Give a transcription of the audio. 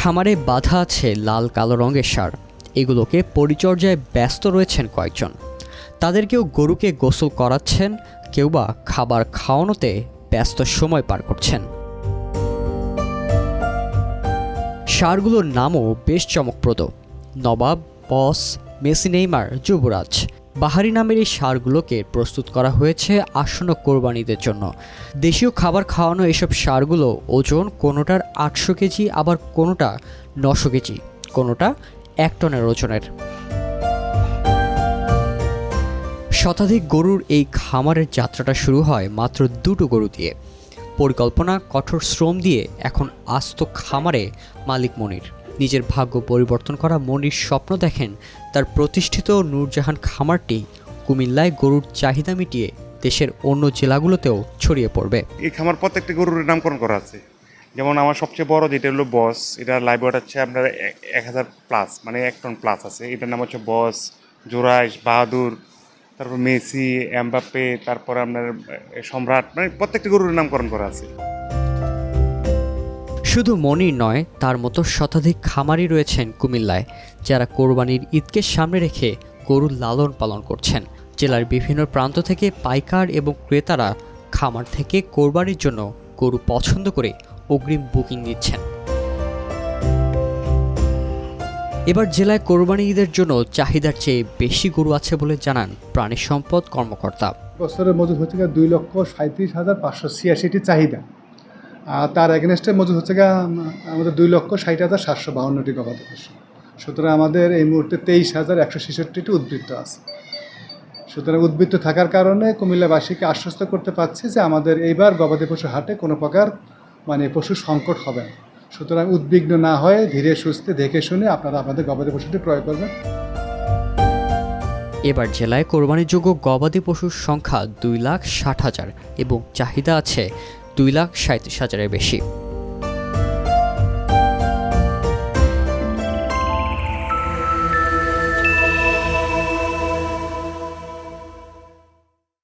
খামারে বাঁধা আছে লাল কালো রঙের ষাঁড়। এগুলোকে পরিচর্যায় ব্যস্ত রয়েছেন কয়েকজন। তাদের কেউ গরুকে গোসল করাচ্ছেন, কেউ বা খাবার খাওয়ানোতে ব্যস্ত সময় পার করছেন। ষাঁড়গুলোর নামও বেশ চমকপ্রদ: নবাব, বস, মেসি, নেইমার, যুবরাজ। বাহারি নামের এই ষাঁড়গুলোকে প্রস্তুত করা হয়েছে আসন্ন কোরবানিদের জন্য। দেশীয় খাবার খাওয়ানো এসব ষাঁড়গুলো ওজন কোনোটার 800 কেজি, আবার কোনোটা 900 কেজি, কোনোটা 1 টনের ওজনের। শতাধিক গরুর এই খামারের যাত্রাটা শুরু হয় মাত্র 2টো গরু দিয়ে। পরিকল্পনা, কঠোর শ্রম দিয়ে এখন আস্ত খামারে মালিক মনির। নিজের ভাগ্য পরিবর্তন করা মনির স্বপ্ন দেখেন তার প্রতিষ্ঠিত নূরজাহান খামারটি কুমিল্লায় গরুর চাহিদা মিটিয়ে দেশের অন্য জেলাগুলোতেও ছড়িয়ে পড়বে। এই খামার প্রত্যেকটি গরুর নামকরণ করা আছে। যেমন আমার সবচেয়ে বড় যেটা হলো বস, এটা লাইভ ওয়েট হচ্ছে আপনার 1000 প্লাস, মানে 1 টন প্লাস আছে। এটার নাম হচ্ছে বস, জোরাইশ, বাহাদুর, তারপর মেসি, এমবাপ্পে, তারপর আপনার সম্রাট, মানে প্রত্যেকটি গরুর নামকরণ করা আছে। শুধু মনির নয়, তার মতো শতাধিক খামারি রয়েছেন কুমিল্লায়, যারা কোরবানির ঈদকে সামনে রেখে গরুর লালন পালন করছেন। জেলার বিভিন্ন প্রান্ত থেকে পাইকার এবং ক্রেতারা খামার থেকে কোরবানির জন্য গরু পছন্দ করে অগ্রিম বুকিং নিচ্ছেন। এবার জেলায় কোরবানি ঈদের জন্য চাহিদার চেয়ে বেশি গরু আছে বলে জানান প্রাণী সম্পদ কর্মকর্তা। বছরের মজুদ হচ্ছে 2,37,586টি চাহিদা, আর তার এগেনস্টে মজুদ হচ্ছে আমাদের 2,60,752টি গবাদি পশু। সুতরাং আমাদের এই মুহূর্তে 23,166টি উদ্বৃত্ত আছে। সুতরাং উদ্বৃত্ত থাকার কারণে কুমিল্লাবাসীকে আশ্বস্ত করতে পারছি যে আমাদের এইবার গবাদি পশু হাটে কোনো প্রকার পশু সংকট হবে না। সুতরাং উদ্বিগ্ন না হয়ে ধীরে সুস্থে দেখে শুনে আপনারা আপনাদের গবাদি পশুটি ক্রয় করবেন। এবার জেলায় কোরবানিযোগ্য গবাদি পশুর সংখ্যা 2,60,000 এবং চাহিদা আছে 2,37,000-এর বেশি।